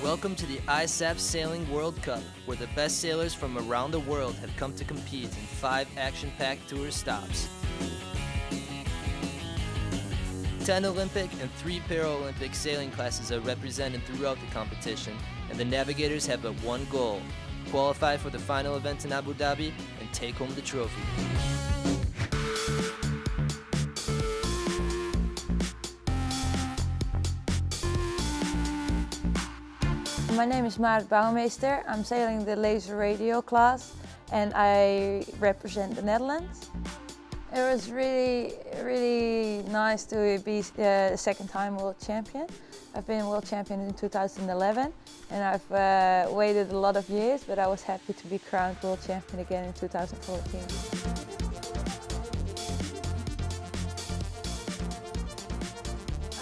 Welcome to the ISAP Sailing World Cup, where the best sailors from around the world have come to compete in 5 action-packed tour stops. 10 Olympic and 3 Paralympic sailing classes are represented throughout the competition, and the navigators have but one goal: qualify for the final event in Abu Dhabi and take home the trophy. My name is Marit Bouwmeester. I'm sailing the laser radial class and I represent the Netherlands. It was really nice to be the second time world champion. I've been world champion in 2011 and I've waited a lot of years, but I was happy to be crowned world champion again in 2014.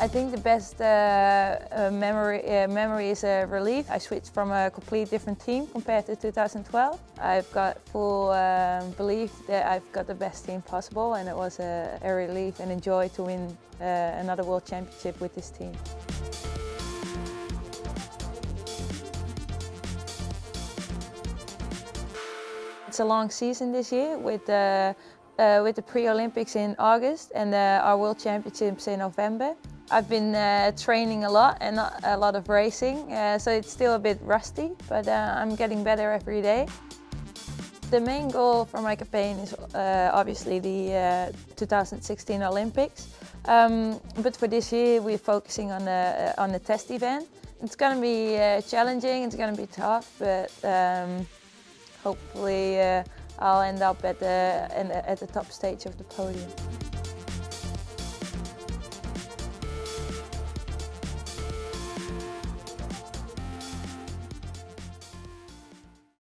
I think the best memory is a relief. I switched from a completely different team compared to 2012. I've got full belief that I've got the best team possible, and it was a relief and a joy to win another world championship with this team. It's a long season this year with the pre-Olympics in August and our World Championships in November. I've been training a lot and a lot of racing, so it's still a bit rusty, but I'm getting better every day. The main goal for my campaign is obviously the 2016 Olympics, but for this year we're focusing on the test event. It's going to be challenging, it's going to be tough, but hopefully I'll end up at the top stage of the podium.